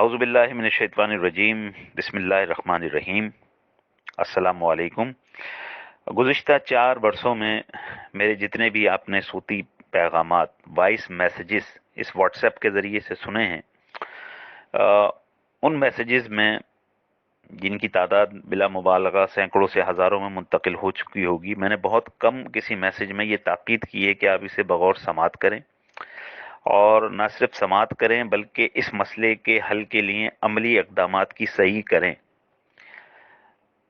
अऊज़ु बिल्लाहि मिनश शैतानिर रजीम बिस्मिल्लाहिर रहमानिर रहीम। अस्सलामु अलैकुम। गुज़िश्ता 4 बरसों में मेरे जितने भी आपने सूती पैगामात, वॉइस मैसेजेस इस व्हाट्सएप के ज़रिए से सुने हैं, उन मैसेजेस में जिनकी तादाद बिला मुबालगा सैकड़ों से हज़ारों में मुंतकिल हो चुकी होगी, मैंने बहुत कम किसी मैसेज में ये ताकीद की है कि आप इसे बगौर समात करें और न सिर्फ समात करें बल्कि इस मसले के हल के लिए अमली इक़दामात की सही करें।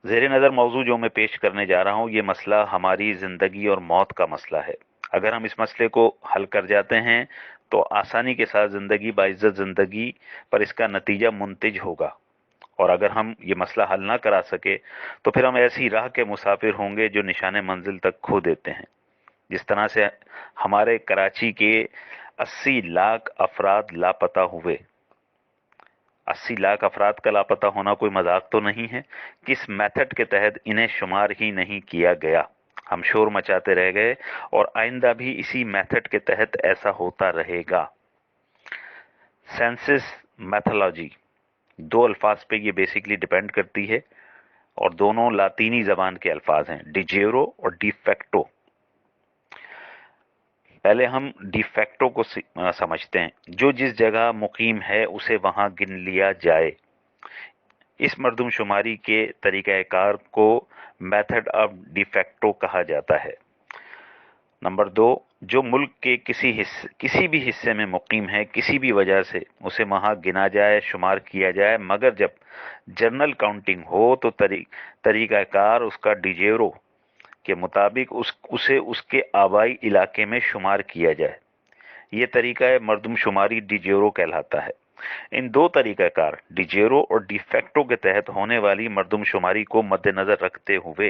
ज़ेरे नज़र मौजू जो मैं पेश करने जा रहा हूँ, ये मसला हमारी ज़िंदगी और मौत का मसला है। अगर हम इस मसले को हल कर जाते हैं तो आसानी के साथ ज़िंदगी बाइज़्ज़त ज़िंदगी पर इसका नतीजा मुंतिज होगा, और अगर हम ये मसला हल ना करा सके तो फिर हम ऐसी राह के मुसाफिर होंगे जो निशाने मंजिल तक खो देते हैं। जिस तरह से हमारे कराची के 80 लाख अफराद लापता हुए, 80 लाख अफराद का लापता होना कोई मजाक तो नहीं है। किस मेथड के तहत इन्हें शुमार ही नहीं किया गया, हम शोर मचाते रह गए और आइंदा भी इसी मेथड के तहत ऐसा होता रहेगा। सेंसस मैथोलॉजी, 2 अल्फाज पे ये बेसिकली डिपेंड करती है और दोनों लातीनी जबान के अल्फाज हैं, डिजेरो और डिफेक्टो। पहले हम डिफेक्टो को समझते हैं। जो जिस जगह मुकीम है उसे वहां गिन लिया जाए। इस मर्दमशुमारी के तरीक़ाकार को मेथड ऑफ डिफेक्टो कहा जाता है। नंबर 2, जो मुल्क के किसी भी हिस्से में मुकीम है, किसी भी वजह से उसे वहां गिना जाए, शुमार किया जाए, मगर जब जनरल काउंटिंग हो तो तरीक़ाकार उसका डिजेरो के मुताबिक उसे उसके आबाई इलाके में शुमार किया जाए। ये तरीका मर्दमशुमारी डिजेरो कहलाता है। इन 2 तरीक़ाकार डिजेरो और डिफेक्टो के तहत होने वाली मर्दमशुमारी को मद्देनज़र रखते हुए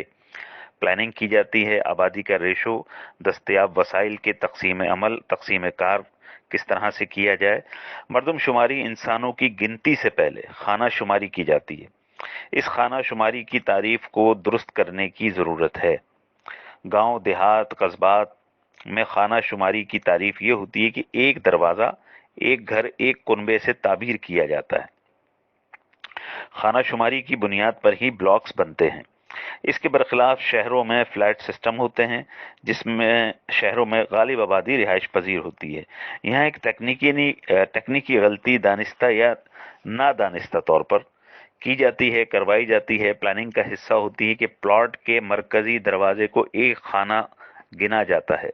प्लानिंग की जाती है। आबादी का रेशो, दस्तयाब वसाइल के तकसीम अमल, तकसीम कार किस तरह से किया जाए। मर्दमशुमारी इंसानों की गिनती से पहले खाना शुमारी की जाती है। इस खाना शुमारी की तारीफ को दुरुस्त करने की ज़रूरत है। गांव, देहात, कस्बात में खाना शुमारी की तारीफ ये होती है कि एक दरवाज़ा, एक घर, एक कुनबे से ताबीर किया जाता है। खाना शुमारी की बुनियाद पर ही ब्लॉक्स बनते हैं। इसके बरखिलाफ शहरों में फ्लैट सिस्टम होते हैं, जिसमें शहरों में गालिब आबादी रिहाइश पजीर होती है। यहाँ एक तकनीकी गलती दानिस्ता या नादानिस्ता तौर पर की जाती है, करवाई जाती है। प्लानिंग का हिस्सा होती है कि प्लॉट के मरकजी दरवाजे को एक खाना गिना जाता है।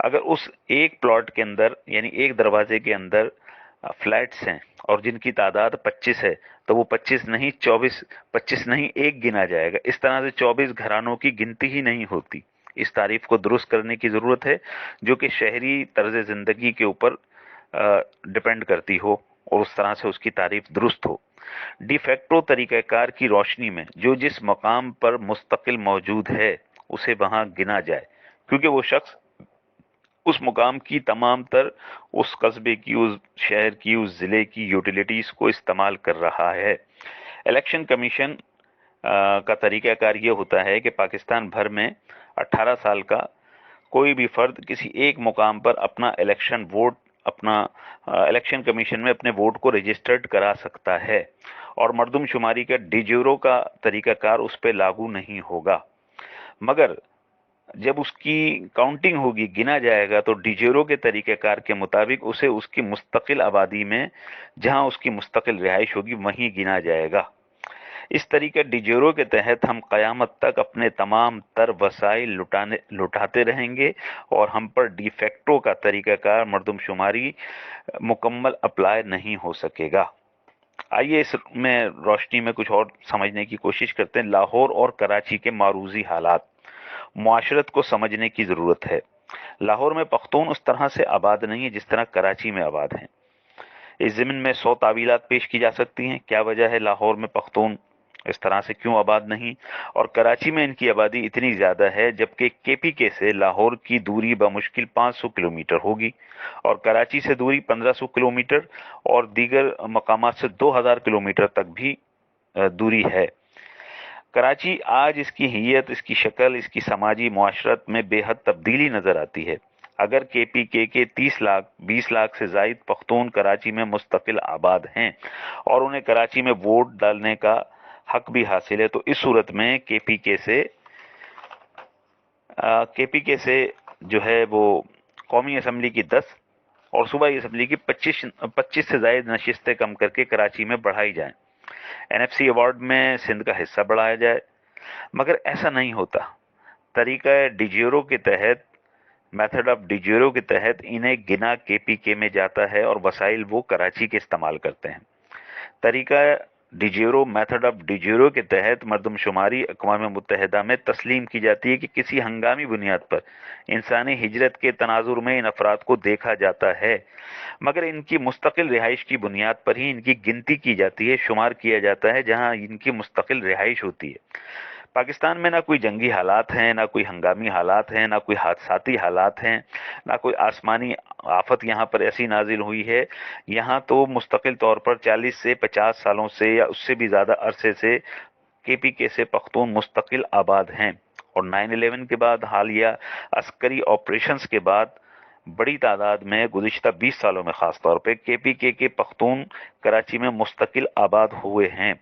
अगर उस एक प्लॉट के अंदर यानी एक दरवाजे के अंदर फ्लैट्स हैं और जिनकी तादाद 25 है तो वो 25 नहीं 25 नहीं 1 गिना जाएगा। इस तरह से 24 घरानों की गिनती ही नहीं होती। इस तारीफ को दुरुस्त करने की ज़रूरत है जो कि शहरी तर्ज ज़िंदगी के ऊपर डिपेंड करती हो और उस तरह से उसकी तारीफ दुरुस्त हो। डिफेक्टो तरीक़ाकार की रोशनी में जो जिस मकाम पर मुस्तकिल मौजूद है उसे वहां गिना जाए, क्योंकि वो शख्स उस मुकाम की तमाम तर, उस कस्बे की, उस शहर की, उस ज़िले की यूटिलिटीज़ को इस्तेमाल कर रहा है। इलेक्शन कमीशन का तरीक़ाकार ये होता है कि पाकिस्तान भर में 18 साल का कोई भी फ़र्द किसी एक मुकाम पर अपना इलेक्शन कमीशन में अपने वोट को रजिस्टर्ड करा सकता है और मर्दमशुमारी का डिजेरो का तरीक़ाकार उस पर लागू नहीं होगा। मगर जब उसकी काउंटिंग होगी, गिना जाएगा, तो डिजेरो के तरीक़ाकार के मुताबिक उसे उसकी मुस्तकिल आबादी में, जहां उसकी मुस्तकिल रिहाइश होगी, वहीं गिना जाएगा। इस तरीके डिजेरो के तहत हम क़यामत तक अपने तमाम तर वसाइल लुटाते रहेंगे और हम पर डिफेक्टो का तरीक़ाकार मर्दमशुमारी मुकम्मल अप्लाई नहीं हो सकेगा। आइए इसमें रोशनी में कुछ और समझने की कोशिश करते हैं। लाहौर और कराची के मारूजी हालात, मुआशरत को समझने की ज़रूरत है। लाहौर में पख्तून उस तरह से आबाद नहीं है जिस तरह कराची में आबाद हैं। इस ज़मीन में 100 तावीलात पेश की जा सकती हैं। क्या वजह है लाहौर में पख्तून इस तरह से क्यों आबाद नहीं, और कराची में इनकी आबादी इतनी ज़्यादा है, जबकि केपीके से लाहौर की दूरी बमुश्किल 500 किलोमीटर होगी और कराची से दूरी 1500 किलोमीटर और दीगर मकामात से 2000 किलोमीटर तक भी दूरी है। कराची आज इसकी हियत, इसकी शक्ल, इसकी समाजी मुआशरत में बेहद तब्दीली नज़र आती है। अगर KPK के 20 लाख से जायद पख्तून कराची में मुस्तकिल आबाद हैं और उन्हें कराची में वोट डालने का हक भी हासिल है, तो इस सूरत में KPK से जो है वो कौमी असम्बली की 10 और सूबाई असम्बली की 25 से जायद नशिस्तें कम करके कराची में बढ़ाई जाएं। NFC अवार्ड में सिंध का हिस्सा बढ़ाया जाए, मगर ऐसा नहीं होता। तरीका डिजेरो के तहत मेथड ऑफ डिजेरो के तहत इन्हें गिना KPK में जाता है और वसाइल वो कराची के इस्तेमाल करते हैं। तरीका डिजेरो मेथड ऑफ डिजेरो के तहत मरदमशुमारी अक़वाम मुत्तहिदा में तस्लीम की जाती है कि किसी हंगामी बुनियाद पर इंसानी हिजरत के तनाजुर में इन अफराद को देखा जाता है, मगर इनकी मुस्तकिल रिहाइश की बुनियाद पर ही इनकी गिनती की जाती है, शुमार किया जाता है जहां इनकी मुस्तकिल रिहाइश होती है। पाकिस्तान में ना कोई जंगी हालात हैं, ना कोई हंगामी हालात हैं, ना कोई हादसाती हालात हैं, ना कोई आसमानी आफत यहाँ पर ऐसी नाजिल हुई है। यहाँ तो मुस्तकिल तौर पर 40 से 50 सालों से या उससे भी ज़्यादा अरसे से KPK से पख्तून मुस्तकिल आबाद हैं, और 9/11 के बाद हालिया अस्करी ऑपरेशंस के बाद बड़ी तादाद में गुज़िश्ता 20 सालों में ख़ास तौर पर KPK के पख्तून कराची में मुस्तकिल आबाद हुए हैं।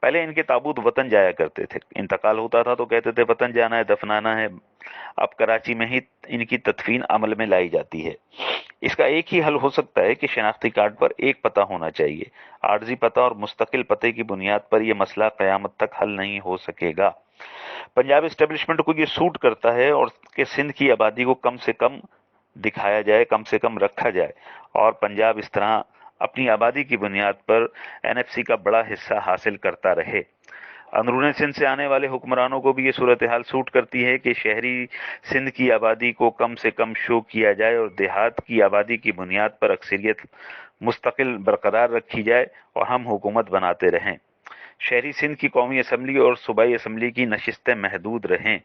पहले इनके ताबूत वतन जाया करते थे, इंतकाल होता था तो कहते थे वतन जाना है, दफनाना है। अब कराची में ही इनकी तदफीन अमल में लाई जाती है। इसका एक ही हल हो सकता है कि शनाख्ती कार्ड पर एक पता होना चाहिए। आर्जी पता और मुस्तकिल पते की बुनियाद पर यह मसला क़यामत तक हल नहीं हो सकेगा। पंजाब एस्टेब्लिशमेंट को ये सूट करता है और कि सिंध की आबादी को कम से कम दिखाया जाए, कम से कम रखा जाए, और पंजाब इस तरह अपनी आबादी की बुनियाद पर NFC का बड़ा हिस्सा हासिल करता रहे। अंदरूनी सिंध से आने वाले हुक्मरानों को भी ये सूरत हाल सूट करती है कि शहरी सिंध की आबादी को कम से कम शो किया जाए और देहात की आबादी की बुनियाद पर अक्सरियत मुस्तकिल बरकरार रखी जाए और हम हुकूमत बनाते रहें। शहरी सिंध की कौमी असम्बली और सूबाई असम्बली की नशिस्तें महदूद रहें।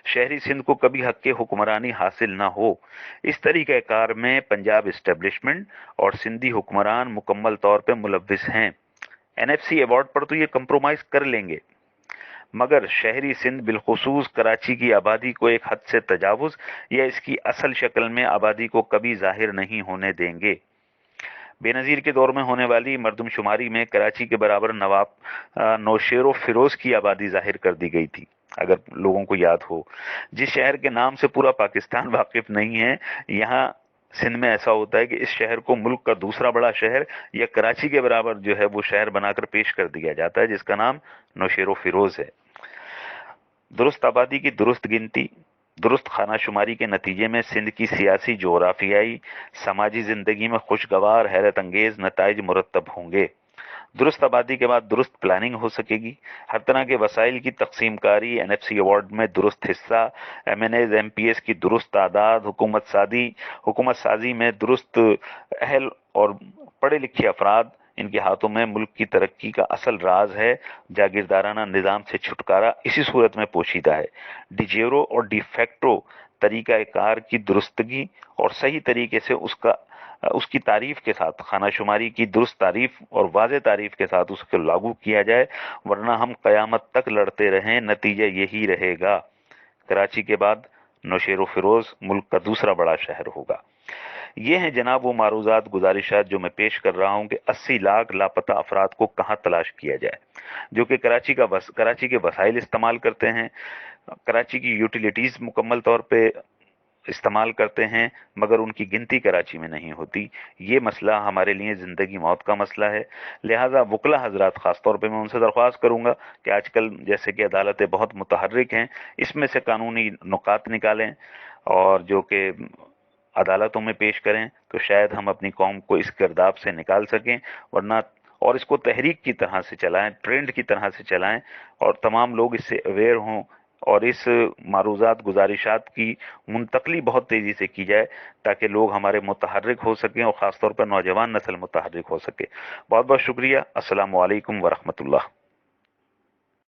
शहरी सिंध को कभी हक़ हुक्मरानी हासिल न हो। इस तरीक़ाकार में पंजाब इस्टेब्लिशमेंट और सिंधी हुक्मरान मुकम्मल तौर पर मुलव्विस हैं। NFC अवार्ड पर तो ये कंप्रोमाइज़ कर लेंगे, मगर शहरी सिंध बिलखुसूस कराची की आबादी को एक हद से तजावुज़ या इसकी असल शक्ल में आबादी को कभी ज़ाहिर नहीं होने देंगे। बेनज़ीर के दौर में होने वाली मरदमशुमारी में कराची के बराबर नवाब नौशेरो फिरोज़ की आबादी ज़ाहिर कर दी गई थी। अगर लोगों को याद हो, जिस शहर के नाम से पूरा पाकिस्तान वाकिफ नहीं है, यहाँ सिंध में ऐसा होता है कि इस शहर को मुल्क का दूसरा बड़ा शहर या कराची के बराबर जो है वो शहर बनाकर पेश कर दिया जाता है, जिसका नाम नौशेरो फिरोज़ है। दुरुस्त आबादी की दुरुस्त गिनती, दुरुस्त खाना शुमारी के नतीजे में सिंध की सियासी, जोग्राफियाई, समाजी ज़िंदगी में खुशगवार हैरत अंगेज़ नताइज मुरतब होंगे। दुरुस्त आबादी के बाद दुरुस्त प्लानिंग हो सकेगी। हर तरह के वसाइल की तकसीम कारी, NFC अवार्ड में दुरुस्त हिस्सा, MNAs MPS की दुरुस्त तादाद, हुकूमत साजी में दुरुस्त अहल और पढ़े लिखे अफराद, इनके हाथों में मुल्क की तरक्की का असल राज है। जागीरदाराना निज़ाम से छुटकारा इसी सूरत में पोशीदा है। डिजेरो और डिफेक्टो तरीक़ा कार की दुरुस्तगी और सही तरीके से उसकी तारीफ के साथ, खाना शुमारी की दुरुस्त तारीफ और वाज़े तारीफ के साथ उसको लागू किया जाए, वरना हम क़यामत तक लड़ते रहें, नतीजा यही रहेगा। कराची के बाद नौशेरो फिरोज़ मुल्क का दूसरा बड़ा शहर होगा। ये हैं जनाब वो मारूज़ात, गुजारिशात जो मैं पेश कर रहा हूँ कि 80 लाख लापता अफराद को कहाँ तलाश किया जाए, जो कि कराची के वसाइल इस्तेमाल करते हैं, कराची की यूटिलिटीज़ मुकम्मल तौर पे इस्तेमाल करते हैं, मगर उनकी गिनती कराची में नहीं होती। ये मसला हमारे लिए ज़िंदगी मौत का मसला है। लिहाजा वकला हजरात, ख़ास तौर पे मैं उनसे दरख्वास्त करूँगा कि आजकल जैसे कि अदालतें बहुत मुतहर्रिक हैं, इसमें से कानूनी नुकात निकालें और जो कि अदालतों में पेश करें, तो शायद हम अपनी कौम को इस गर्दाब से निकाल सकें, वरना और इसको तहरीक की तरह से चलाएं, ट्रेंड की तरह से चलाएं, और तमाम लोग इससे अवेयर हों और इस मारूज़ात, गुजारिशात की मुंतकली बहुत तेज़ी से की जाए, ताकि लोग हमारे मुतहर्रिक हो सकें और ख़ास तौर पर नौजवान नस्ल मुतहर्रिक हो सके। बहुत बहुत शुक्रिया। अस्सलामु अलैकुम व रहमतुल्लाह।